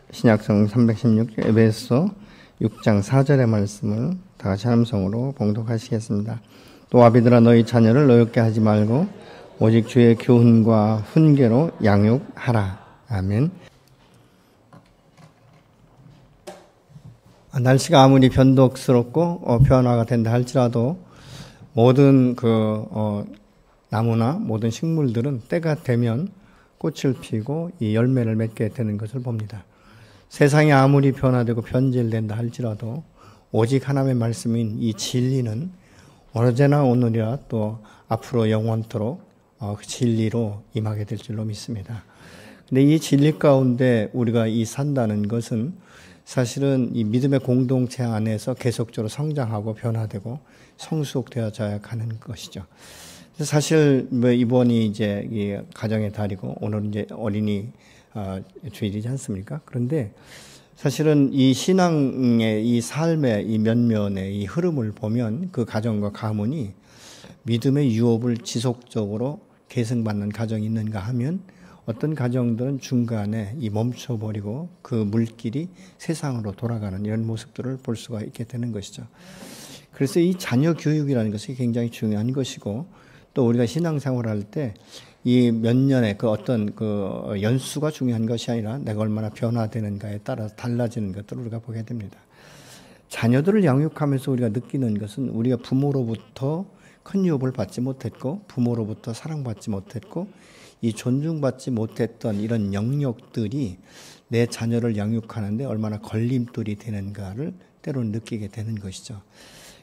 신약성 316 에베소 6장 4절의 말씀을 다 같이 함성으로 봉독하시겠습니다. 또 아비들아 너희 자녀를 노엽게 하지 말고 오직 주의 교훈과 훈계로 양육하라. 아멘. 날씨가 아무리 변덕스럽고 변화가 된다 할지라도 모든 나무나 모든 식물들은 때가 되면 꽃을 피고 이 열매를 맺게 되는 것을 봅니다. 세상이 아무리 변화되고 변질된다 할지라도 오직 하나님의 말씀인 이 진리는 언제나 오늘이라 또 앞으로 영원토록 그 진리로 임하게 될 줄로 믿습니다. 근데 이 진리 가운데 우리가 산다는 것은 사실은 이 믿음의 공동체 안에서 계속적으로 성장하고 변화되고 성숙되어져야 하는 것이죠. 사실 이번이 이제 이 가정의 달이고 오늘은 이제 어린이 주일이지 않습니까? 그런데 사실은 이 신앙의 이 삶의 이 면면의 이 흐름을 보면 그 가정과 가문이 믿음의 유업을 지속적으로 계승받는 가정이 있는가 하면 어떤 가정들은 중간에 멈춰버리고 그 물길이 세상으로 돌아가는 이런 모습들을 볼 수가 있게 되는 것이죠. 그래서 이 자녀 교육이라는 것이 굉장히 중요한 것이고 또 우리가 신앙생활을 할 때 이 몇 년의 어떤 연수가 중요한 것이 아니라 내가 얼마나 변화되는가에 따라서 달라지는 것들을 우리가 보게 됩니다. 자녀들을 양육하면서 우리가 느끼는 것은 우리가 부모로부터 큰 유업을 받지 못했고 부모로부터 사랑받지 못했고 이 존중받지 못했던 이런 영역들이 내 자녀를 양육하는데 얼마나 걸림돌이 되는가를 때로는 느끼게 되는 것이죠.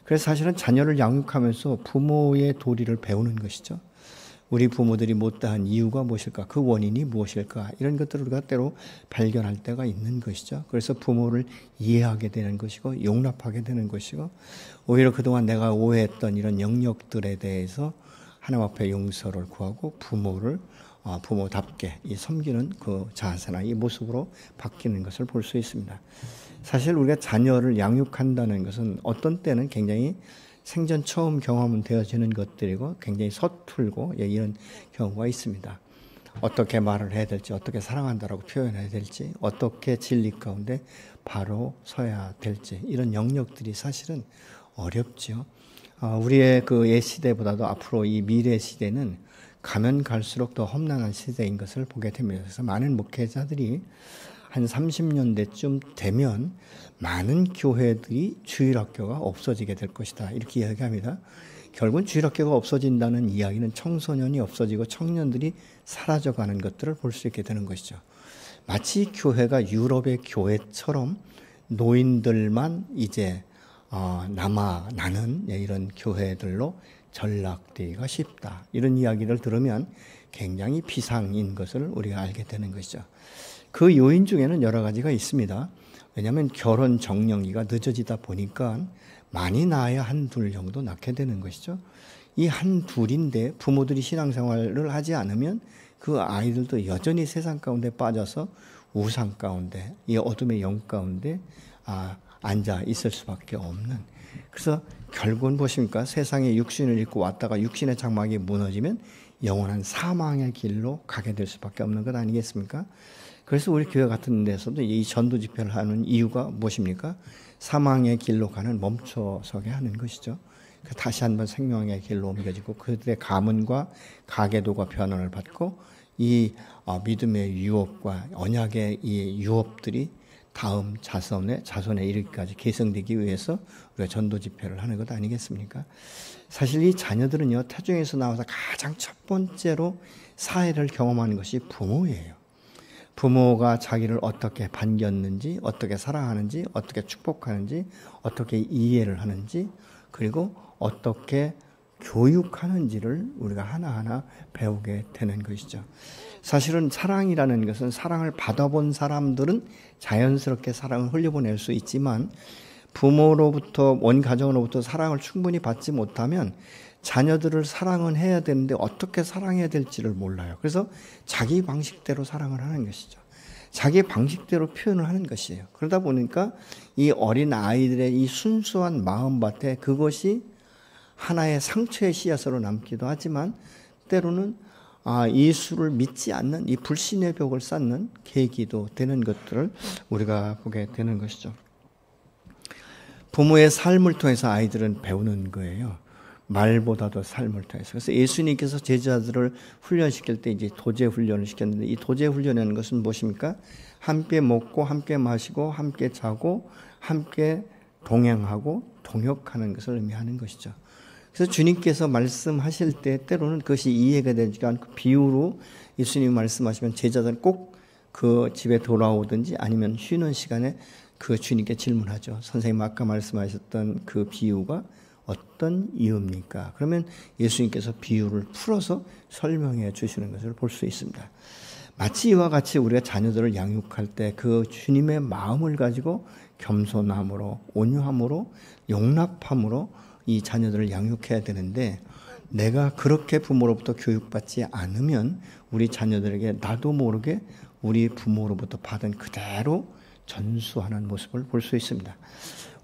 그래서 사실은 자녀를 양육하면서 부모의 도리를 배우는 것이죠. 우리 부모들이 못다한 이유가 무엇일까? 그 원인이 무엇일까? 이런 것들을 우리가 때로 발견할 때가 있는 것이죠. 그래서 부모를 이해하게 되는 것이고 용납하게 되는 것이고 오히려 그동안 내가 오해했던 이런 영역들에 대해서 하나님 앞에 용서를 구하고 부모를 부모답게 섬기는 그 자세나 이 모습으로 바뀌는 것을 볼 수 있습니다. 사실 우리가 자녀를 양육한다는 것은 어떤 때는 굉장히 생전 처음 경험은 되어지는 것들이고 굉장히 서툴고 이런 경우가 있습니다. 어떻게 말을 해야 될지, 어떻게 사랑한다라고 표현해야 될지, 어떻게 진리 가운데 바로 서야 될지 이런 영역들이 사실은 어렵죠. 우리의 옛 시대보다도 앞으로 이 미래 시대는 가면 갈수록 더 험난한 시대인 것을 보게 됩니다. 그래서 많은 목회자들이 한 30년대쯤 되면 많은 교회들이 주일학교가 없어지게 될 것이다. 이렇게 이야기합니다. 결국은 주일학교가 없어진다는 이야기는 청소년이 없어지고 청년들이 사라져가는 것들을 볼 수 있게 되는 것이죠. 마치 교회가 유럽의 교회처럼 노인들만 이제 남아나는 이런 교회들로 전락되기가 쉽다. 이런 이야기를 들으면 굉장히 비상인 것을 우리가 알게 되는 것이죠. 그 요인 중에는 여러 가지가 있습니다. 왜냐하면 결혼 적령기가 늦어지다 보니까 많이 낳아야 한둘 정도 낳게 되는 것이죠. 이 한둘인데 부모들이 신앙생활을 하지 않으면 그 아이들도 여전히 세상 가운데 빠져서 우상 가운데 이 어둠의 영 가운데 앉아 있을 수밖에 없는. 그래서 결국은 보십니까? 세상에 육신을 입고 왔다가 육신의 장막이 무너지면 영원한 사망의 길로 가게 될 수밖에 없는 것 아니겠습니까? 그래서 우리 교회 같은 데서도 이 전도 집회를 하는 이유가 무엇입니까? 사망의 길로 가는 멈춰서게 하는 것이죠. 다시 한번 생명의 길로 옮겨지고 그들의 가문과 가계도가 변화를 받고 이 믿음의 유업과 언약의 이 유업들이 다음 자손에 이르기까지 계승되기 위해서 우리가 전도 집회를 하는 것 아니겠습니까? 사실 이 자녀들은요, 태중에서 나와서 가장 첫 번째로 사회를 경험하는 것이 부모예요. 부모가 자기를 어떻게 반겼는지, 어떻게 사랑하는지, 어떻게 축복하는지, 어떻게 이해를 하는지, 그리고 어떻게 교육하는지를 우리가 하나하나 배우게 되는 것이죠. 사실은 사랑이라는 것은 사랑을 받아본 사람들은 자연스럽게 사랑을 흘려보낼 수 있지만 부모로부터 원 가정으로부터 사랑을 충분히 받지 못하면 자녀들을 사랑은 해야 되는데 어떻게 사랑해야 될지를 몰라요. 그래서 자기 방식대로 사랑을 하는 것이죠. 자기 방식대로 표현을 하는 것이에요. 그러다 보니까 이 어린 아이들의 이 순수한 마음밭에 그것이 하나의 상처의 씨앗으로 남기도 하지만 때로는 예수를 믿지 않는 이 불신의 벽을 쌓는 계기도 되는 것들을 우리가 보게 되는 것이죠. 부모의 삶을 통해서 아이들은 배우는 거예요. 말보다도 삶을 통해서. 그래서 예수님께서 제자들을 훈련시킬 때 이제 도제 훈련을 시켰는데, 이 도제 훈련이라는 것은 무엇입니까? 함께 먹고 함께 마시고 함께 자고 함께 동행하고 동역하는 것을 의미하는 것이죠. 그래서 주님께서 말씀하실 때 때로는 그것이 이해가 되지 않고 비유로 예수님이 말씀하시면 제자들은 꼭 그 집에 돌아오든지 아니면 쉬는 시간에 그 주님께 질문하죠. 선생님 아까 말씀하셨던 그 비유가 어떤 이유입니까? 그러면 예수님께서 비유를 풀어서 설명해 주시는 것을 볼 수 있습니다. 마치 이와 같이 우리가 자녀들을 양육할 때 그 주님의 마음을 가지고 겸손함으로, 온유함으로, 용납함으로 이 자녀들을 양육해야 되는데, 내가 그렇게 부모로부터 교육받지 않으면 우리 자녀들에게 나도 모르게 우리 부모로부터 받은 그대로 전수하는 모습을 볼 수 있습니다.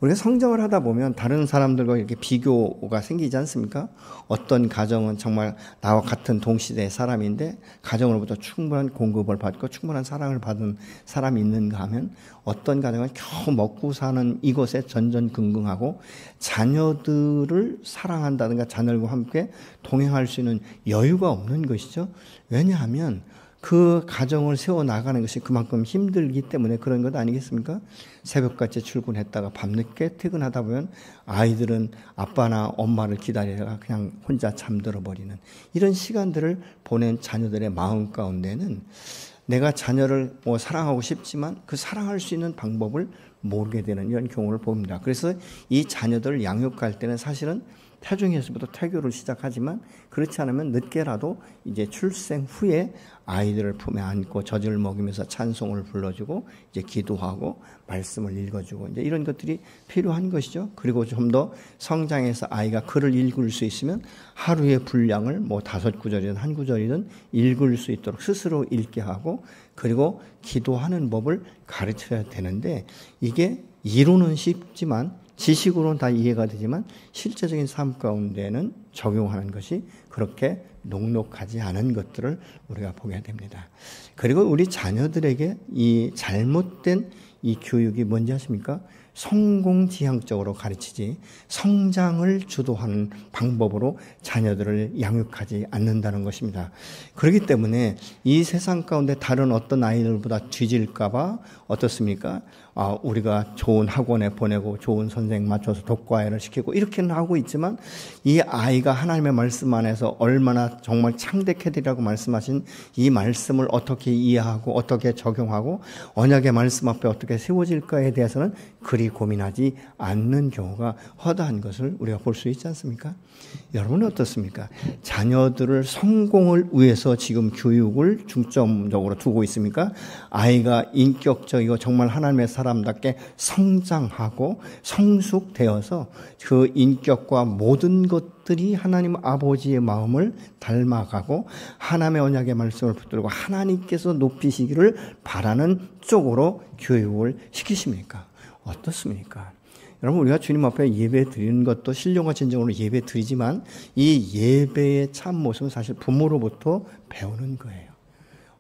우리가 성장을 하다 보면 다른 사람들과 이렇게 비교가 생기지 않습니까? 어떤 가정은 정말 나와 같은 동시대의 사람인데 가정으로부터 충분한 공급을 받고 충분한 사랑을 받은 사람이 있는가 하면, 어떤 가정은 겨우 먹고 사는 이것에 전전긍긍하고 자녀들을 사랑한다든가 자녀들과 함께 동행할 수 있는 여유가 없는 것이죠. 왜냐하면 그 가정을 세워나가는 것이 그만큼 힘들기 때문에 그런 것 아니겠습니까? 새벽같이 출근했다가 밤늦게 퇴근하다 보면 아이들은 아빠나 엄마를 기다리다가 그냥 혼자 잠들어 버리는 이런 시간들을 보낸 자녀들의 마음 가운데는 내가 자녀를 사랑하고 싶지만 그 사랑할 수 있는 방법을 모르게 되는 이런 경우를 봅니다. 그래서 이 자녀들을 양육할 때는 사실은 태중에서부터 태교를 시작하지만, 그렇지 않으면 늦게라도 이제 출생 후에 아이들을 품에 안고 젖을 먹이면서 찬송을 불러주고 이제 기도하고 말씀을 읽어주고 이제 이런 것들이 필요한 것이죠. 그리고 좀 더 성장해서 아이가 글을 읽을 수 있으면 하루의 분량을 5구절이든 1구절이든 읽을 수 있도록 스스로 읽게 하고, 그리고 기도하는 법을 가르쳐야 되는데, 이게 이론은 쉽지만 지식으로는 다 이해가 되지만 실제적인 삶 가운데는 적용하는 것이 그렇게 녹록하지 않은 것들을 우리가 보게 됩니다. 그리고 우리 자녀들에게 이 잘못된 이 교육이 뭔지 아십니까? 성공지향적으로 가르치지 성장을 주도하는 방법으로 자녀들을 양육하지 않는다는 것입니다. 그렇기 때문에 이 세상 가운데 다른 어떤 아이들보다 뒤질까 봐 어떻습니까? 우리가 좋은 학원에 보내고 좋은 선생 맞춰서 독과회를 시키고 이렇게는 하고 있지만, 이 아이가 하나님의 말씀 안에서 얼마나 정말 창대해드리라고 말씀하신 이 말씀을 어떻게 이해하고 어떻게 적용하고 언약의 말씀 앞에 어떻게 세워질까에 대해서는 그리 고민하지 않는 경우가 허다한 것을 우리가 볼 수 있지 않습니까? 여러분은 어떻습니까? 자녀들을 성공을 위해서 지금 교육을 중점적으로 두고 있습니까? 아이가 인격적이고 정말 하나님의 사람답게 성장하고 성숙되어서 그 인격과 모든 것들이 하나님 아버지의 마음을 닮아가고 하나님의 언약의 말씀을 붙들고 하나님께서 높이시기를 바라는 쪽으로 교육을 시키십니까? 어떻습니까? 여러분, 우리가 주님 앞에 예배 드리는 것도 신령과 진정으로 예배 드리지만 이 예배의 참 모습은 사실 부모로부터 배우는 거예요.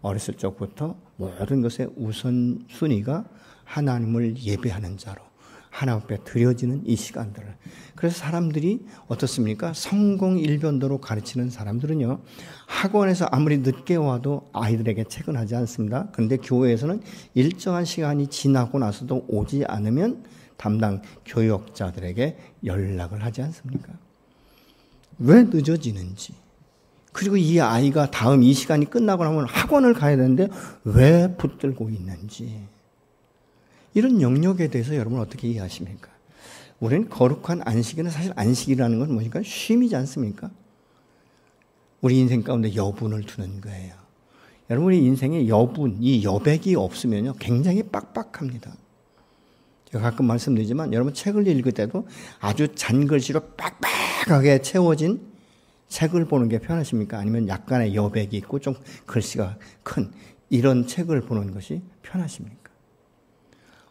어렸을 적부터 모든 것의 우선순위가 하나님을 예배하는 자로 하나님 앞에 드려지는 이 시간들을. 그래서 사람들이 어떻습니까? 성공 일변도로 가르치는 사람들은요, 학원에서 아무리 늦게 와도 아이들에게 퇴근하지 않습니다. 그런데 교회에서는 일정한 시간이 지나고 나서도 오지 않으면 담당 교역자들에게 연락을 하지 않습니까? 왜 늦어지는지, 그리고 이 아이가 다음 이 시간이 끝나고 나면 학원을 가야 되는데 왜 붙들고 있는지, 이런 영역에 대해서 여러분 어떻게 이해하십니까? 우리는 거룩한 안식일은 사실 안식이라는 건 뭐니까? 쉼이지 않습니까? 우리 인생 가운데 여분을 두는 거예요. 여러분의 인생에 여분, 이 여백이 없으면요 굉장히 빡빡합니다. 제가 가끔 말씀드리지만 여러분 책을 읽을 때도 아주 잔글씨로 빡빡하게 채워진 책을 보는 게 편하십니까? 아니면 약간의 여백이 있고 좀 글씨가 큰 이런 책을 보는 것이 편하십니까?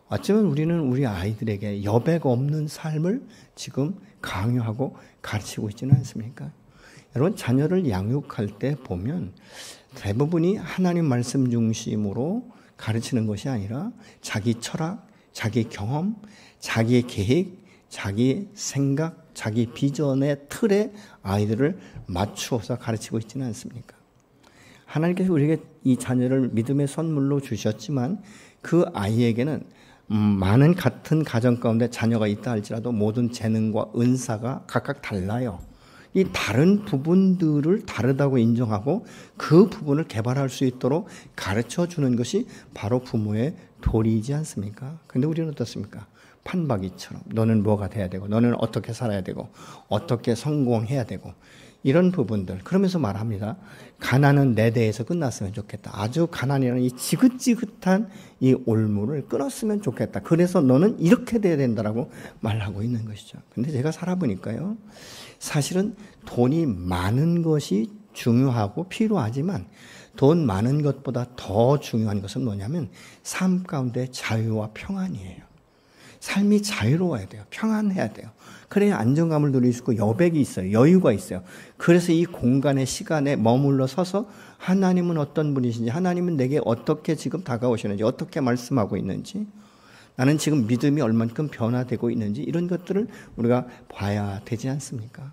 어쩌면 우리는 우리 아이들에게 여백 없는 삶을 지금 강요하고 가르치고 있지는 않습니까? 여러분 자녀를 양육할 때 보면 대부분이 하나님 말씀 중심으로 가르치는 것이 아니라 자기 철학, 자기 경험, 자기의 계획, 자기 생각, 자기 비전의 틀에 아이들을 맞추어서 가르치고 있지는 않습니까? 하나님께서 우리에게 이 자녀를 믿음의 선물로 주셨지만 그 아이에게는 많은 같은 가정 가운데 자녀가 있다 할지라도 모든 재능과 은사가 각각 달라요. 이 다른 부분들을 다르다고 인정하고 그 부분을 개발할 수 있도록 가르쳐 주는 것이 바로 부모의 도리이지 않습니까? 근데 우리는 어떻습니까? 판박이처럼 너는 뭐가 돼야 되고 너는 어떻게 살아야 되고 어떻게 성공해야 되고 이런 부분들 그러면서 말합니다. 가난은 내 대에서 끝났으면 좋겠다. 아주 가난이라는 이 지긋지긋한 이 올무를 끊었으면 좋겠다. 그래서 너는 이렇게 돼야 된다라고 말하고 있는 것이죠. 근데 제가 살아보니까요. 사실은 돈이 많은 것이 중요하고 필요하지만 돈 많은 것보다 더 중요한 것은 뭐냐면 삶 가운데 자유와 평안이에요. 삶이 자유로워야 돼요. 평안해야 돼요. 그래야 안정감을 누릴 수 있고 여백이 있어요. 여유가 있어요. 그래서 이 공간의 시간에 머물러 서서 하나님은 어떤 분이신지 하나님은 내게 어떻게 지금 다가오시는지 어떻게 말씀하고 있는지 나는 지금 믿음이 얼만큼 변화되고 있는지 이런 것들을 우리가 봐야 되지 않습니까?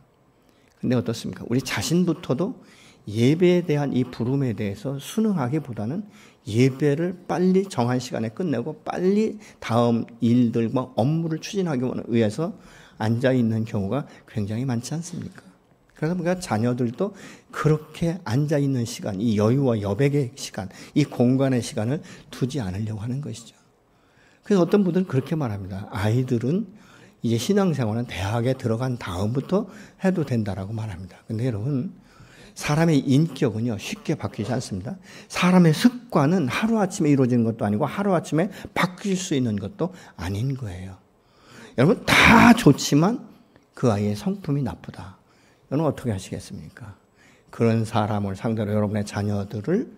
근데 어떻습니까? 우리 자신부터도 예배에 대한 이 부름에 대해서 순응하기보다는 예배를 빨리 정한 시간에 끝내고 빨리 다음 일들과 업무를 추진하기 위해서 앉아있는 경우가 굉장히 많지 않습니까? 그래서 우리가 자녀들도 그렇게 앉아있는 시간, 이 여유와 여백의 시간, 이 공간의 시간을 두지 않으려고 하는 것이죠. 그래서 어떤 분들은 그렇게 말합니다. 아이들은 이제 신앙생활은 대학에 들어간 다음부터 해도 된다라고 말합니다. 근데 여러분, 사람의 인격은요, 쉽게 바뀌지 않습니다. 사람의 습관은 하루아침에 이루어지는 것도 아니고 하루아침에 바뀔 수 있는 것도 아닌 거예요. 여러분, 다 좋지만 그 아이의 성품이 나쁘다. 여러분, 어떻게 하시겠습니까? 그런 사람을 상대로 여러분의 자녀들을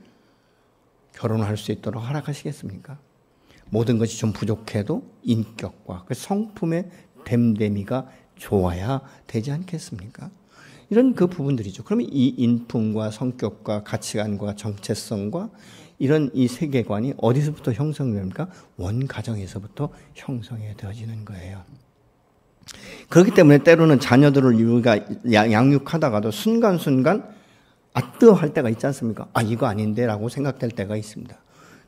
결혼할 수 있도록 허락하시겠습니까? 모든 것이 좀 부족해도 인격과 그 성품의 됨됨이가 좋아야 되지 않겠습니까? 이런 그 부분들이죠. 그러면 이 인품과 성격과 가치관과 정체성과 이런 이 세계관이 어디서부터 형성됩니까? 원가정에서부터 형성이 되어지는 거예요. 그렇기 때문에 때로는 자녀들을 우리가 양육하다가도 순간순간 뜨어할 때가 있지 않습니까? 아, 이거 아닌데 라고 생각될 때가 있습니다.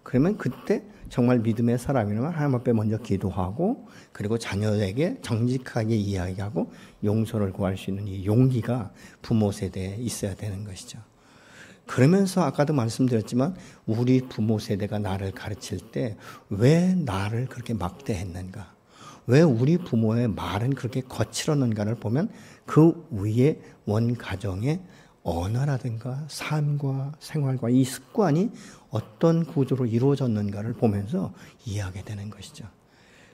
그러면 그때 정말 믿음의 사람이라면 하나님 앞에 먼저 기도하고 그리고 자녀에게 정직하게 이야기하고 용서를 구할 수 있는 이 용기가 부모 세대에 있어야 되는 것이죠. 그러면서 아까도 말씀드렸지만 우리 부모 세대가 나를 가르칠 때 왜 나를 그렇게 막대했는가? 왜 우리 부모의 말은 그렇게 거칠었는가를 보면 그 위에 원 가정의 언어라든가 삶과 생활과 이 습관이 어떤 구조로 이루어졌는가를 보면서 이해하게 되는 것이죠.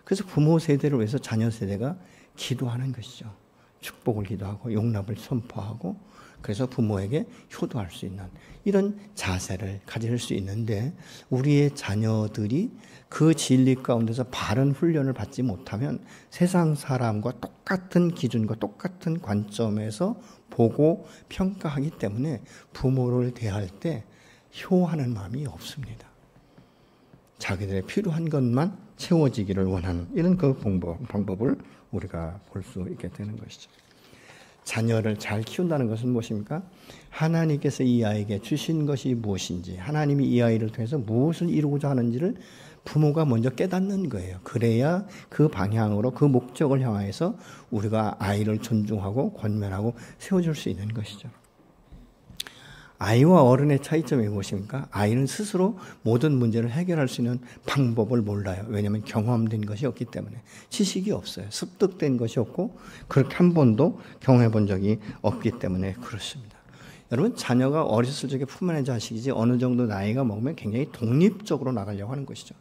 그래서 부모 세대를 위해서 자녀 세대가 기도하는 것이죠. 축복을 기도하고 용납을 선포하고 그래서 부모에게 효도할 수 있는 이런 자세를 가질 수 있는데 우리의 자녀들이 그 진리 가운데서 바른 훈련을 받지 못하면 세상 사람과 똑같은 기준과 똑같은 관점에서 보고 평가하기 때문에 부모를 대할 때 효하는 마음이 없습니다. 자기들의 필요한 것만 채워지기를 원하는 이런 그 방법을 우리가 볼 수 있게 되는 것이죠. 자녀를 잘 키운다는 것은 무엇입니까? 하나님께서 이 아이에게 주신 것이 무엇인지 하나님이 이 아이를 통해서 무엇을 이루고자 하는지를 부모가 먼저 깨닫는 거예요. 그래야 그 방향으로 그 목적을 향해서 우리가 아이를 존중하고 권면하고 세워줄 수 있는 것이죠. 아이와 어른의 차이점이 무엇입니까? 아이는 스스로 모든 문제를 해결할 수 있는 방법을 몰라요. 왜냐하면 경험된 것이 없기 때문에. 지식이 없어요. 습득된 것이 없고 그렇게 한 번도 경험해 본 적이 없기 때문에 그렇습니다. 여러분, 자녀가 어렸을 적에 품어낸 자식이지 어느 정도 나이가 먹으면 굉장히 독립적으로 나가려고 하는 것이죠.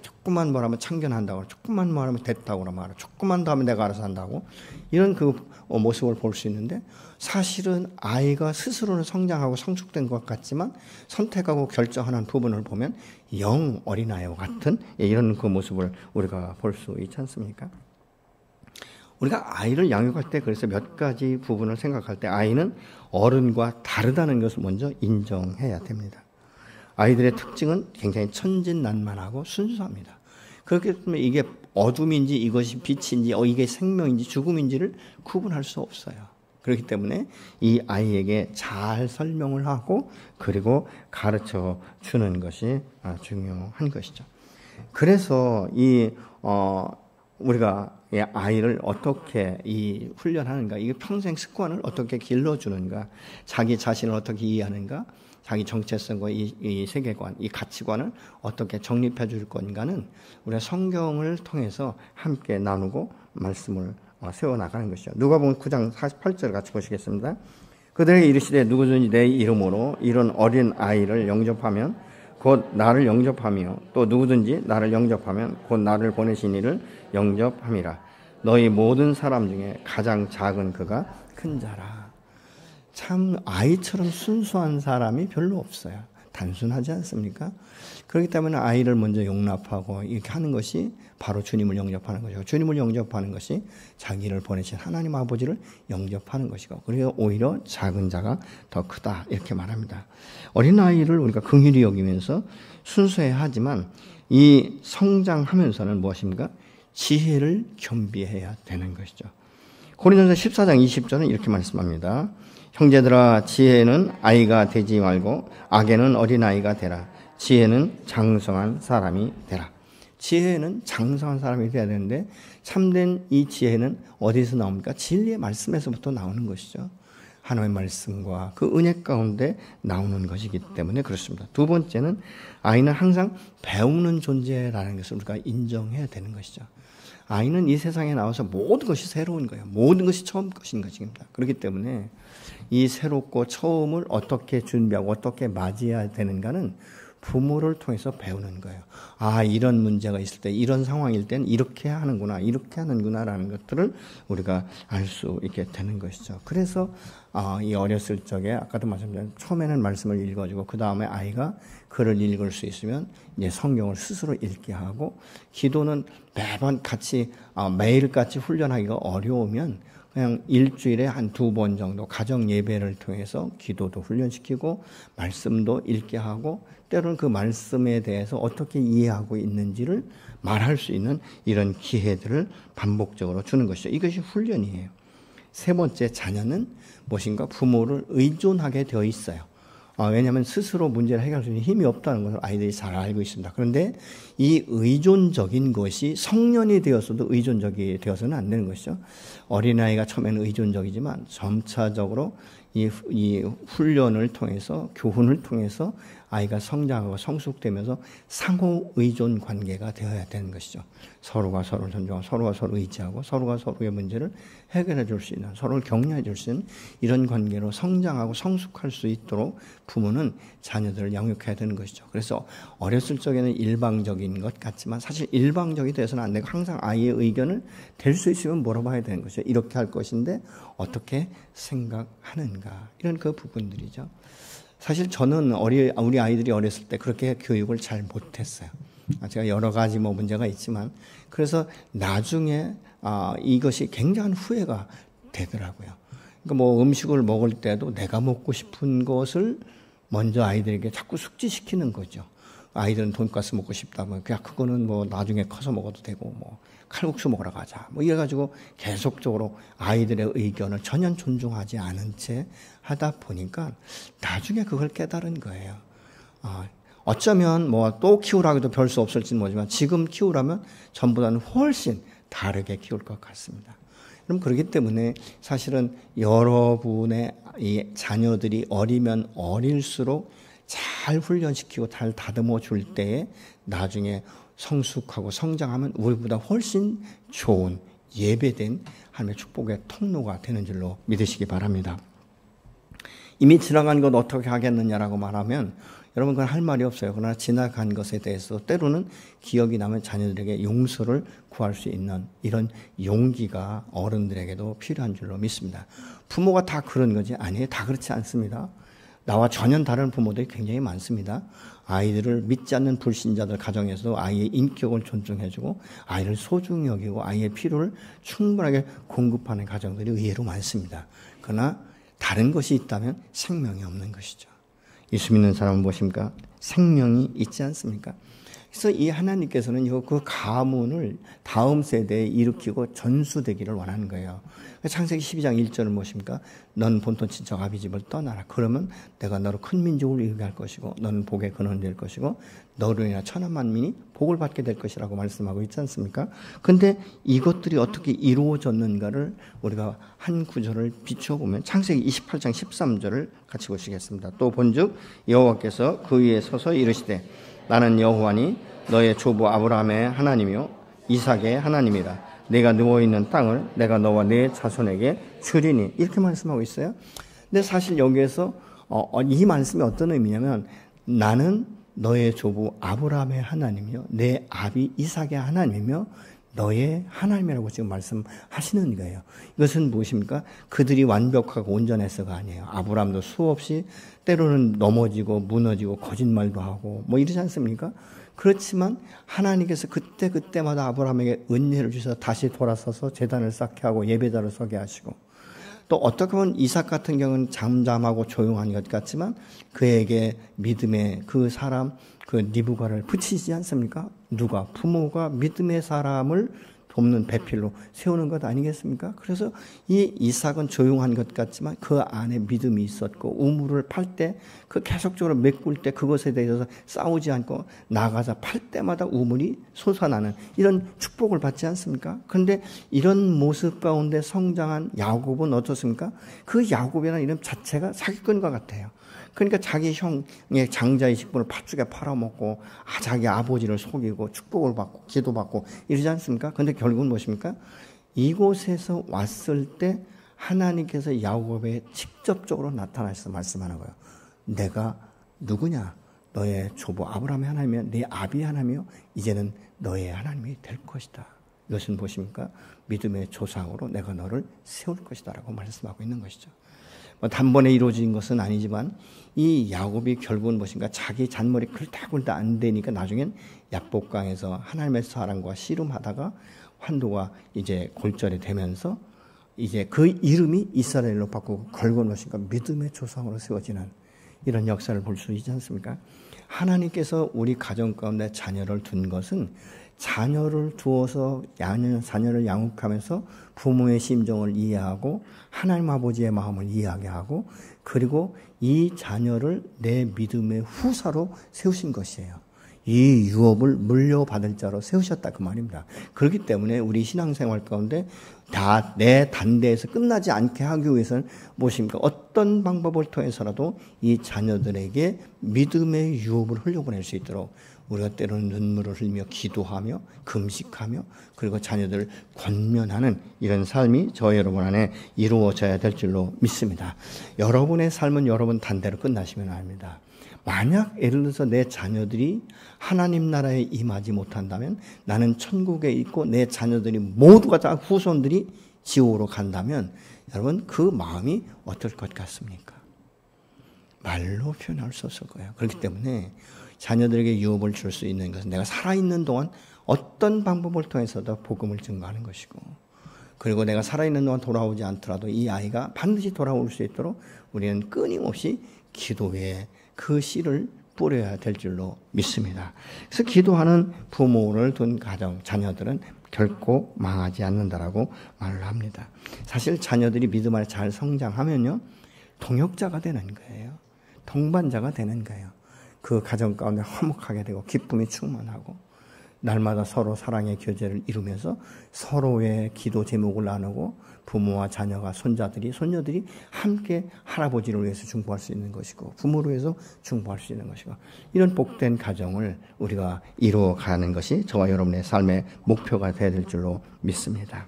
조금만 말하면 참견한다고, 조금만 말하면 됐다고 말하고, 조금만 더 하면 내가 알아서 한다고, 이런 그 모습을 볼 수 있는데, 사실은 아이가 스스로는 성장하고 성숙된 것 같지만 선택하고 결정하는 부분을 보면 영 어린아이와 같은 이런 그 모습을 우리가 볼 수 있지 않습니까? 우리가 아이를 양육할 때 그래서 몇 가지 부분을 생각할 때 아이는 어른과 다르다는 것을 먼저 인정해야 됩니다. 아이들의 특징은 굉장히 천진난만하고 순수합니다. 그렇기 때문에 이게 어둠인지 이것이 빛인지 이게 생명인지 죽음인지를 구분할 수 없어요. 그렇기 때문에 이 아이에게 잘 설명을 하고 그리고 가르쳐 주는 것이 중요한 것이죠. 그래서 우리가 아이를 어떻게 훈련하는가, 이게 평생 습관을 어떻게 길러주는가, 자기 자신을 어떻게 이해하는가, 자기 정체성과 이 세계관, 이 가치관을 어떻게 정립해 줄 건가는 우리가 성경을 통해서 함께 나누고 말씀을 세워나가는 것이죠. 누가복음 9장 48절 같이 보시겠습니다. 그들에게 이르시되 누구든지 내 이름으로 이런 어린 아이를 영접하면 곧 나를 영접하며 또 누구든지 나를 영접하면 곧 나를 보내신 이를 영접함이라. 너희 모든 사람 중에 가장 작은 그가 큰 자라. 참 아이처럼 순수한 사람이 별로 없어요. 단순하지 않습니까? 그렇기 때문에 아이를 먼저 용납하고 이렇게 하는 것이 바로 주님을 영접하는 것이고, 주님을 영접하는 것이 자기를 보내신 하나님 아버지를 영접하는 것이고, 그리고 오히려 작은 자가 더 크다 이렇게 말합니다. 어린아이를 우리가 긍휼히 여기면서 순수해야 하지만 이 성장하면서는 무엇입니까? 지혜를 겸비해야 되는 것이죠. 고린도전서 14장 20절은 이렇게 말씀합니다. 형제들아, 지혜는 아이가 되지 말고 악에는 어린아이가 되라. 지혜는 장성한 사람이 되라. 지혜는 장성한 사람이 되어야 되는데 참된 이 지혜는 어디서 나옵니까? 진리의 말씀에서부터 나오는 것이죠. 하나님의 말씀과 그 은혜 가운데 나오는 것이기 때문에 그렇습니다. 두 번째는 아이는 항상 배우는 존재라는 것을 우리가 인정해야 되는 것이죠. 아이는 이 세상에 나와서 모든 것이 새로운 거예요. 모든 것이 처음 것인 것입니다. 그렇기 때문에 이 새롭고 처음을 어떻게 준비하고 어떻게 맞이해야 되는가는 부모를 통해서 배우는 거예요. 이런 문제가 있을 때, 이런 상황일 때는 이렇게 하는구나, 이렇게 하는구나라는 것들을 우리가 알 수 있게 되는 것이죠. 그래서 이 어렸을 적에 아까도 말씀드린 처음에는 말씀을 읽어주고 그 다음에 아이가 글을 읽을 수 있으면 이제 성경을 스스로 읽게 하고, 기도는 매번 같이 매일같이 훈련하기가 어려우면 그냥 일주일에 한 2번 정도 가정 예배를 통해서 기도도 훈련시키고 말씀도 읽게 하고, 때로는 그 말씀에 대해서 어떻게 이해하고 있는지를 말할 수 있는 이런 기회들을 반복적으로 주는 것이죠. 이것이 훈련이에요. 세 번째, 자녀는 무엇인가 부모를 의존하게 되어 있어요. 왜냐하면 스스로 문제를 해결할 수 있는 힘이 없다는 것을 아이들이 잘 알고 있습니다. 그런데 이 의존적인 것이 성년이 되어서도 의존적이 되어서는 안 되는 것이죠. 어린아이가 처음에는 의존적이지만 점차적으로 이 훈련을 통해서, 교훈을 통해서 아이가 성장하고 성숙되면서 상호 의존 관계가 되어야 되는 것이죠. 서로가 서로를 존중하고 서로가 서로 의지하고 서로가 서로의 문제를 해결해 줄 수 있는, 서로를 격려해 줄 수 있는 이런 관계로 성장하고 성숙할 수 있도록 부모는 자녀들을 양육해야 되는 것이죠. 그래서 어렸을 적에는 일방적인 것 같지만 사실 일방적이 돼서는 안 되고 항상 아이의 의견을 될 수 있으면 물어봐야 되는 것이죠. 이렇게 할 것인데 어떻게 생각하는가, 이런 그 부분들이죠. 사실 저는 우리 아이들이 어렸을 때 그렇게 교육을 잘 못했어요. 제가 여러 가지 문제가 있지만, 그래서 나중에 이것이 굉장한 후회가 되더라고요. 그러니까 음식을 먹을 때도 내가 먹고 싶은 것을 먼저 아이들에게 자꾸 숙지시키는 거죠. 아이들은 돈가스 먹고 싶다면 그냥 그거는 나중에 커서 먹어도 되고 칼국수 먹으러 가자 이래가지고 계속적으로 아이들의 의견을 전혀 존중하지 않은 채 하다 보니까 나중에 그걸 깨달은 거예요. 어쩌면 또 키우라고 해도 별 수 없을지는 모르지만 지금 키우라면 전보다는 훨씬 다르게 키울 것 같습니다. 그럼 그렇기 때문에 사실은 여러분의 이 자녀들이 어리면 어릴수록 잘 훈련시키고 잘 다듬어 줄 때에 나중에 성숙하고 성장하면 우리보다 훨씬 좋은 예배된 하나님의 축복의 통로가 되는 줄로 믿으시기 바랍니다. 이미 지나간 것 어떻게 하겠느냐라고 말하면 여러분 그건 할 말이 없어요. 그러나 지나간 것에 대해서 때로는 기억이 나면 자녀들에게 용서를 구할 수 있는 이런 용기가 어른들에게도 필요한 줄로 믿습니다. 부모가 다 그런 거지? 아니에요. 다 그렇지 않습니다. 나와 전혀 다른 부모들이 굉장히 많습니다. 아이들을 믿지 않는 불신자들 가정에서도 아이의 인격을 존중해주고 아이를 소중히 여기고 아이의 필요를 충분하게 공급하는 가정들이 의외로 많습니다. 그러나 다른 것이 있다면 생명이 없는 것이죠. 예수 믿는 사람은 무엇입니까? 생명이 있지 않습니까? 그래서 이 하나님께서는 그 가문을 다음 세대에 일으키고 전수되기를 원하는 거예요. 창세기 12장 1절은 무엇입니까? 넌 본토 친척 아비 집을 떠나라. 그러면 내가 너로 큰 민족을 이루게 할 것이고 너는 복의 근원이 될 것이고 너로 인하여 천한 만민이 복을 받게 될 것이라고 말씀하고 있지 않습니까? 근데 이것들이 어떻게 이루어졌는가를 우리가 한 구절을 비추어 보면 창세기 28장 13절을 같이 보시겠습니다. 또 본즉 여호와께서 그 위에 서서 이르시되 나는 여호와니 너의 조부 아브라함의 하나님이요 이삭의 하나님이라. 내가 누워있는 땅을 내가 너와 네 자손에게 주리니. 이렇게 말씀하고 있어요. 근데 사실 여기에서 이 말씀이 어떤 의미냐면 나는 너의 조부 아브라함의 하나님이요 내 아비 이삭의 하나님이며 너의 하나님이라고 지금 말씀하시는 거예요. 이것은 무엇입니까? 그들이 완벽하고 온전해서가 아니에요. 아브라함도 수없이 때로는 넘어지고 무너지고 거짓말도 하고 뭐 이러지 않습니까? 그렇지만 하나님께서 그때마다 아브라함에게 은혜를 주셔서 다시 돌아서서 제단을 쌓게 하고 예배자를 서게 하시고 또 어떻게 보면 이삭 같은 경우는 잠잠하고 조용한 것 같지만 그에게 믿음의 그 사람 그 리브가를 붙이지 않습니까? 누가? 부모가 믿음의 사람을 돕는 배필로 세우는 것 아니겠습니까? 그래서 이 이삭은 조용한 것 같지만 그 안에 믿음이 있었고 우물을 팔 때 그 계속적으로 메꿀 때 그것에 대해서 싸우지 않고 나가서 팔 때마다 우물이 솟아나는 이런 축복을 받지 않습니까? 그런데 이런 모습 가운데 성장한 야곱은 어떻습니까? 그 야곱이라는 이름 자체가 사기꾼과 같아요. 그러니까 자기 형의 장자의 직분을 팥죽에 팔아먹고 자기 아버지를 속이고 축복을 받고 기도받고 이러지 않습니까? 그런데 결국은 무엇입니까? 이곳에서 왔을 때 하나님께서 야곱에 직접적으로 나타나셔서 말씀하는 거예요. 내가 누구냐? 너의 조부 아브라함의 하나님이며 네 아비의 하나님이요 이제는 너의 하나님이 될 것이다. 이것은 무엇입니까? 믿음의 조상으로 내가 너를 세울 것이다 라고 말씀하고 있는 것이죠. 단번에 이루어진 것은 아니지만 이 야곱이 결국은 무엇인가 자기 잔머리 긁다굴다 안 되니까 나중엔 야복강에서 하나님의 사랑과 씨름하다가 환도가 이제 골절이 되면서 이제 그 이름이 이스라엘로 바꾸고 결국은 무엇인가 믿음의 조상으로 세워지는 이런 역사를 볼 수 있지 않습니까? 하나님께서 우리 가정 가운데 자녀를 둔 것은 자녀를 두어서 자녀를 양육하면서 부모의 심정을 이해하고 하나님 아버지의 마음을 이해하게 하고 그리고 이 자녀를 내 믿음의 후사로 세우신 것이에요. 이 유업을 물려받을 자로 세우셨다 그 말입니다. 그렇기 때문에 우리 신앙생활 가운데 다 내 단대에서 끝나지 않게 하기 위해서는 무엇입니까? 어떤 방법을 통해서라도 이 자녀들에게 믿음의 유업을 흘려보낼 수 있도록 우리가 때로는 눈물을 흘리며 기도하며 금식하며 그리고 자녀들을 권면하는 이런 삶이 저 여러분 안에 이루어져야 될 줄로 믿습니다. 여러분의 삶은 여러분 단대로 끝나시면 안 합니다. 만약 예를 들어서 내 자녀들이 하나님 나라에 임하지 못한다면 나는 천국에 있고 내 자녀들이 모두가 다 후손들이 지옥으로 간다면 여러분 그 마음이 어떨 것 같습니까? 말로 표현할 수 없을 거예요. 그렇기 때문에 자녀들에게 유업을 줄 수 있는 것은 내가 살아있는 동안 어떤 방법을 통해서도 복음을 증거하는 것이고 그리고 내가 살아있는 동안 돌아오지 않더라도 이 아이가 반드시 돌아올 수 있도록 우리는 끊임없이 기도에 그 씨를 뿌려야 될 줄로 믿습니다. 그래서 기도하는 부모를 둔 가정, 자녀들은 결코 망하지 않는다라고 말을 합니다. 사실 자녀들이 믿음 안에 잘 성장하면요, 동역자가 되는 거예요. 동반자가 되는 거예요. 그 가정 가운데 화목하게 되고 기쁨이 충만하고 날마다 서로 사랑의 교제를 이루면서 서로의 기도 제목을 나누고 부모와 자녀가 손자들이 손녀들이 함께 할아버지를 위해서 중보할 수 있는 것이고 부모를 위해서 중보할 수 있는 것이고 이런 복된 가정을 우리가 이루어가는 것이 저와 여러분의 삶의 목표가 되어야 될 줄로 믿습니다.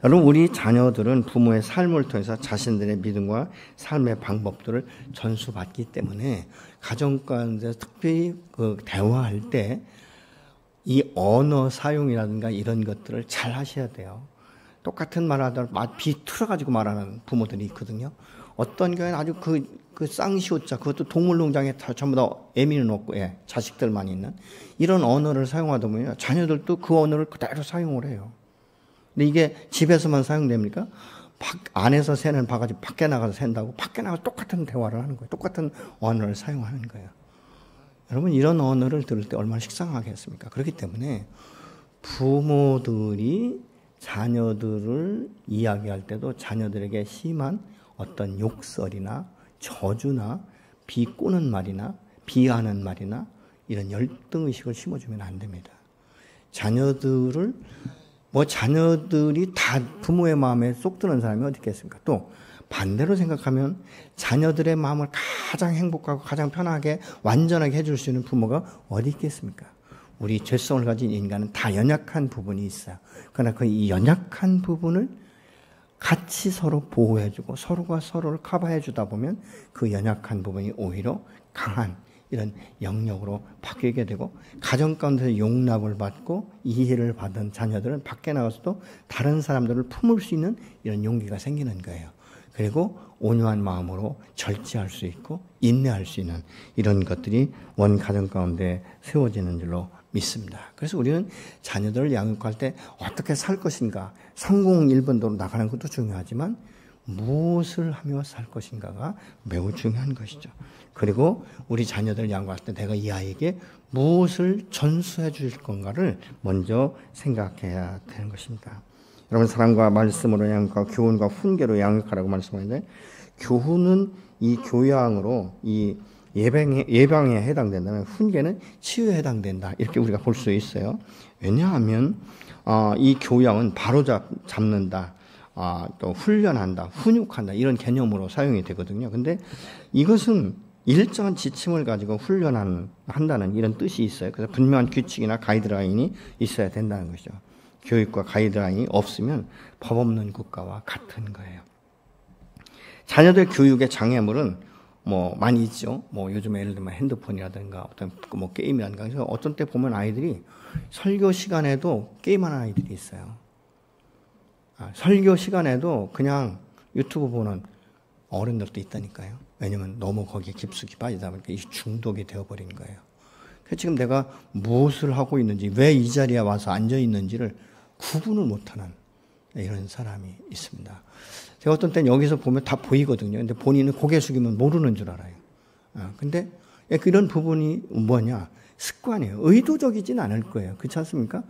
여러분 우리 자녀들은 부모의 삶을 통해서 자신들의 믿음과 삶의 방법들을 전수받기 때문에 가정 가운데 특별히 그 대화할 때 이 언어 사용이라든가 이런 것들을 잘 하셔야 돼요. 똑같은 말을 하다가 비틀어가지고 말하는 부모들이 있거든요. 어떤 교회는 아주 그 쌍시옷자, 그것도 동물농장에 다 전부 다 애미는 놓고, 자식들만 있는 이런 언어를 사용하다 보면 자녀들도 그 언어를 그대로 사용을 해요. 근데 이게 집에서만 사용됩니까? 안에서 새는 바가지 밖에 나가서 샌다고 밖에 나가서 똑같은 대화를 하는 거예요. 똑같은 언어를 사용하는 거예요. 여러분, 이런 언어를 들을 때 얼마나 식상하겠습니까? 그렇기 때문에 부모들이 자녀들을 이야기할 때도 자녀들에게 심한 어떤 욕설이나 저주나 비꼬는 말이나 비하하는 말이나 이런 열등의식을 심어주면 안 됩니다. 자녀들이 다 부모의 마음에 쏙 드는 사람이 어디 있겠습니까? 또 반대로 생각하면 자녀들의 마음을 가장 행복하고 가장 편하게 완전하게 해줄 수 있는 부모가 어디 있겠습니까? 우리 죄성을 가진 인간은 다 연약한 부분이 있어요. 그러나 그 이 연약한 부분을 같이 서로 보호해주고 서로가 서로를 커버해주다 보면 그 연약한 부분이 오히려 강한 이런 영역으로 바뀌게 되고, 가정 가운데서 용납을 받고 이해를 받은 자녀들은 밖에 나가서도 다른 사람들을 품을 수 있는 이런 용기가 생기는 거예요. 그리고 온유한 마음으로 절제할 수 있고 인내할 수 있는 이런 것들이 원 가정 가운데 세워지는 줄로 믿습니다. 그래서 우리는 자녀들을 양육할 때 어떻게 살 것인가, 성공일본도로 나가는 것도 중요하지만 무엇을 하며 살 것인가가 매우 중요한 것이죠. 그리고 우리 자녀들을 양육할 때 내가 이 아이에게 무엇을 전수해 줄 건가를 먼저 생각해야 되는 것입니다. 여러분, 사랑과 말씀으로 양육하고 교훈과 훈계로 양육하라고 말씀하는데, 교훈은 이 교양으로 이 예방에 해당된다면 훈계는 치유에 해당된다, 이렇게 우리가 볼 수 있어요. 왜냐하면 이 교양은 바로잡는다, 또 훈련한다, 훈육한다 이런 개념으로 사용이 되거든요. 근데 이것은 일정한 지침을 가지고 훈련한다는 이런 뜻이 있어요. 그래서 분명한 규칙이나 가이드라인이 있어야 된다는 것이죠. 교육과 가이드라인이 없으면 법 없는 국가와 같은 거예요. 자녀들 교육의 장애물은 많이 있죠. 요즘에 예를 들면 핸드폰이라든가 어떤 게임이라든가. 그래서 어떤 때 보면 아이들이 설교 시간에도 게임하는 아이들이 있어요. 설교 시간에도 그냥 유튜브 보는 어른들도 있다니까요. 왜냐면 너무 거기에 깊숙이 빠지다 보니까 이 중독이 되어버린 거예요. 그래서 지금 내가 무엇을 하고 있는지, 왜 이 자리에 와서 앉아 있는지를 구분을 못하는 이런 사람이 있습니다. 제가 어떤 때는 여기서 보면 다 보이거든요. 근데 본인은 고개 숙이면 모르는 줄 알아요. 근데 그런 부분이 뭐냐? 습관이에요. 의도적이진 않을 거예요. 그렇지 않습니까?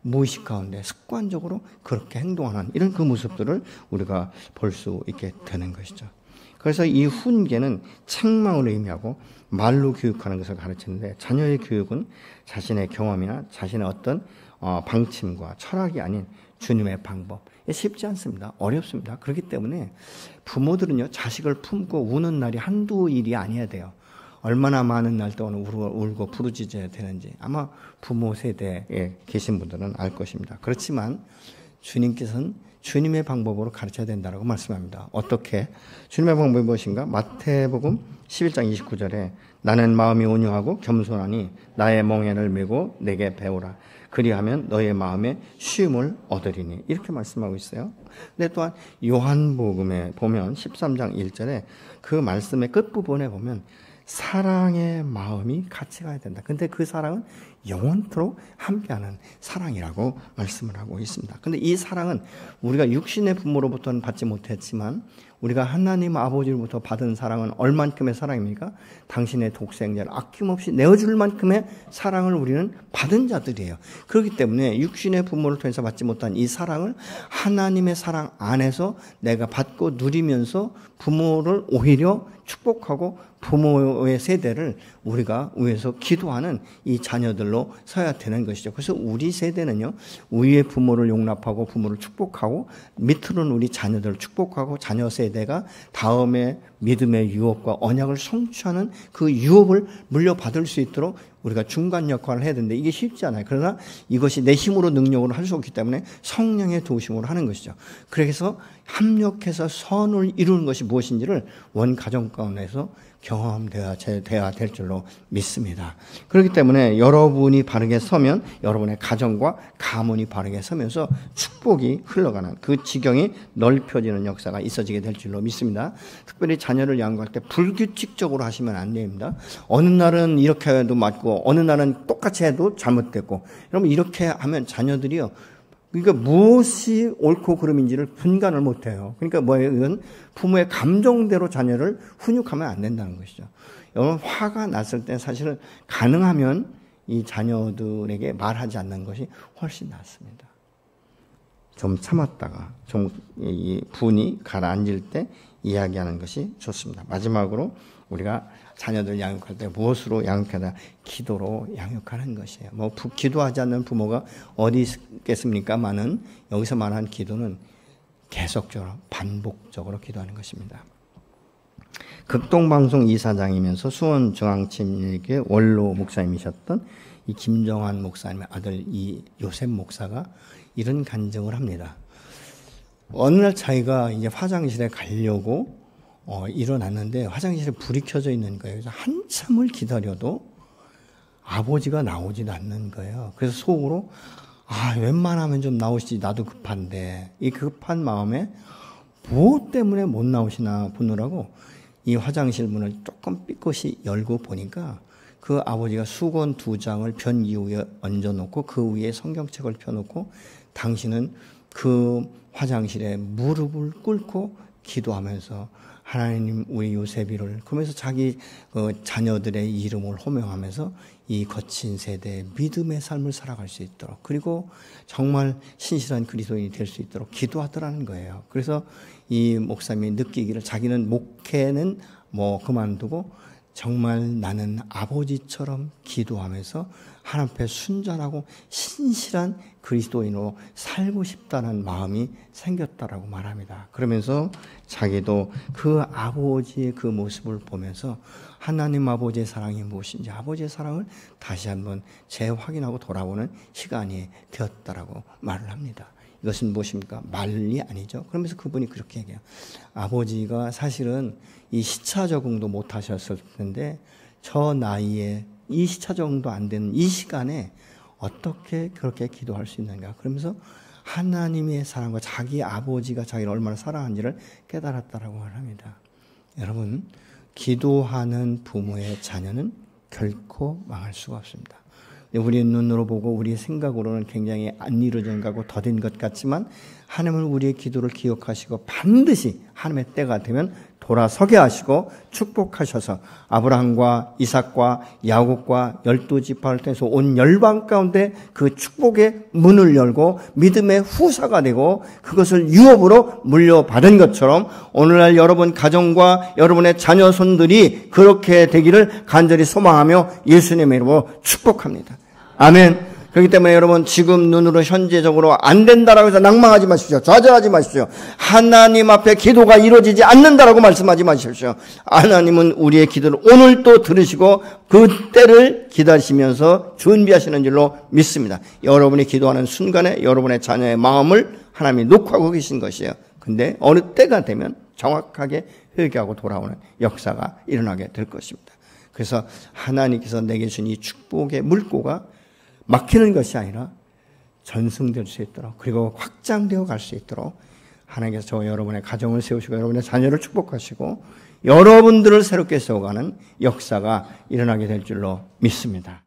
무의식 가운데 습관적으로 그렇게 행동하는 이런 그 모습들을 우리가 볼 수 있게 되는 것이죠. 그래서 이 훈계는 책망을 의미하고 말로 교육하는 것을 가르치는데, 자녀의 교육은 자신의 경험이나 자신의 어떤 방침과 철학이 아닌 주님의 방법. 쉽지 않습니다. 어렵습니다. 그렇기 때문에 부모들은요, 자식을 품고 우는 날이 한두 일이 아니어야 돼요. 얼마나 많은 날 동안 울고 부르짖어야 되는지 아마 부모 세대에 계신 분들은 알 것입니다. 그렇지만 주님께서는 주님의 방법으로 가르쳐야 된다고 말씀합니다. 어떻게? 주님의 방법이 무엇인가? 마태복음 11장 29절에 나는 마음이 온유하고 겸손하니 나의 멍에를 메고 내게 배우라. 그리하면 너의 마음에 쉼을 얻으리니, 이렇게 말씀하고 있어요. 근데 또한 요한복음에 보면 13장 1절에 그 말씀의 끝부분에 보면 사랑의 마음이 같이 가야 된다. 근데 그 사랑은 영원토록 함께하는 사랑이라고 말씀을 하고 있습니다. 근데 이 사랑은 우리가 육신의 부모로부터는 받지 못했지만 우리가 하나님 아버지로부터 받은 사랑은 얼만큼의 사랑입니까? 당신의 독생자를 아낌없이 내어줄 만큼의 사랑을 우리는 받은 자들이에요. 그렇기 때문에 육신의 부모를 통해서 받지 못한 이 사랑을 하나님의 사랑 안에서 내가 받고 누리면서 부모를 오히려 축복하고 부모의 세대를 우리가 위해서 기도하는 이 자녀들로 서야 되는 것이죠. 그래서 우리 세대는요, 위의 부모를 용납하고 부모를 축복하고 밑으로는 우리 자녀들을 축복하고 자녀 세대가 다음에 믿음의 유업과 언약을 성취하는 그 유업을 물려받을 수 있도록 우리가 중간 역할을 해야 되는데 이게 쉽지 않아요. 그러나 이것이 내 힘으로 능력으로 할 수 없기 때문에 성령의 도우심으로 하는 것이죠. 그래서 합력해서 선을 이루는 것이 무엇인지를 원 가정 가운데서 경험되어야 될 줄로 믿습니다. 그렇기 때문에 여러분이 바르게 서면 여러분의 가정과 가문이 바르게 서면서 축복이 흘러가는 그 지경이 넓혀지는 역사가 있어지게 될 줄로 믿습니다. 특별히 자녀를 양육할 때 불규칙적으로 하시면 안 됩니다. 어느 날은 이렇게 해도 맞고 어느 날은 똑같이 해도 잘못됐고, 여러분 이렇게 하면 자녀들이요, 그러니까 무엇이 옳고 그름인지를 분간을 못해요. 그러니까 뭐예요? 이건 부모의 감정대로 자녀를 훈육하면 안 된다는 것이죠. 여러분 화가 났을 때 사실은 가능하면 이 자녀들에게 말하지 않는 것이 훨씬 낫습니다. 좀 참았다가 좀 이 분이 가라앉을 때 이야기하는 것이 좋습니다. 마지막으로 우리가 자녀들 양육할 때 무엇으로 양육하다? 기도로 양육하는 것이에요. 뭐 기도하지 않는 부모가 어디 있겠습니까만은 여기서 말하는 기도는 계속적으로 반복적으로 기도하는 것입니다. 극동방송 이사장이면서 수원중앙침례교회 원로 목사님이셨던 이 김정환 목사님의 아들 이 요셉 목사가 이런 간증을 합니다. 어느 날 자기가 이제 화장실에 가려고 일어났는데 화장실에 불이 켜져 있는 거예요. 그래서 한참을 기다려도 아버지가 나오지도 않는 거예요. 그래서 속으로 웬만하면 좀 나오시지, 나도 급한데. 이 급한 마음에 무엇 때문에 못 나오시나 보느라고 이 화장실 문을 조금 삐끗이 열고 보니까 그 아버지가 수건 2장을 변기 위에 얹어놓고 그 위에 성경책을 펴놓고 당신은 그 화장실에 무릎을 꿇고 기도하면서 하나님 우리 요셉이를, 그러면서 자기 자녀들의 이름을 호명하면서 이 거친 세대의 믿음의 삶을 살아갈 수 있도록, 그리고 정말 신실한 그리스도인이 될 수 있도록 기도하더라는 거예요. 그래서 이 목사님이 느끼기를 자기는 목회는 뭐 그만두고 정말 나는 아버지처럼 기도하면서 하나님 앞에 순전하고 신실한 그리스도인으로 살고 싶다는 마음이 생겼다라고 말합니다. 그러면서 자기도 그 아버지의 그 모습을 보면서 하나님 아버지의 사랑이 무엇인지, 아버지의 사랑을 다시 한번 재확인하고 돌아보는 시간이 되었다라고 말을 합니다. 이것은 무엇입니까? 말이 아니죠. 그러면서 그분이 그렇게 얘기해요. 아버지가 사실은 이 시차 적응도 못 하셨을 텐데 저 나이에 이 시차 적응도 안 되는 이 시간에 어떻게 그렇게 기도할 수 있는가. 그러면서 하나님의 사랑과 자기 아버지가 자기를 얼마나 사랑하는지를 깨달았다라고 말합니다. 여러분, 기도하는 부모의 자녀는 결코 망할 수가 없습니다. 우리의 눈으로 보고 우리의 생각으로는 굉장히 안 이루어진 것고 더딘 것 같지만 하나님은 우리의 기도를 기억하시고 반드시 하나님의 때가 되면 돌아서게 하시고 축복하셔서 아브라함과 이삭과 야곱과 12지파를 통해서 온 열방 가운데 그 축복의 문을 열고 믿음의 후사가 되고 그것을 유업으로 물려받은 것처럼 오늘날 여러분 가정과 여러분의 자녀 손들이 그렇게 되기를 간절히 소망하며 예수님의 이름으로 축복합니다. 아멘. 그렇기 때문에 여러분 지금 눈으로 현재적으로 안 된다라고 해서 낭망하지 마십시오. 좌절하지 마십시오. 하나님 앞에 기도가 이루어지지 않는다라고 말씀하지 마십시오. 하나님은 우리의 기도를 오늘 또 들으시고 그 때를 기다리시면서 준비하시는 줄로 믿습니다. 여러분이 기도하는 순간에 여러분의 자녀의 마음을 하나님이 녹화하고 계신 것이에요. 근데 어느 때가 되면 정확하게 회개하고 돌아오는 역사가 일어나게 될 것입니다. 그래서 하나님께서 내게 주신 이 축복의 물꼬가 막히는 것이 아니라 전승될 수 있도록, 그리고 확장되어 갈 수 있도록 하나님께서 저와 여러분의 가정을 세우시고 여러분의 자녀를 축복하시고 여러분들을 새롭게 세워가는 역사가 일어나게 될 줄로 믿습니다.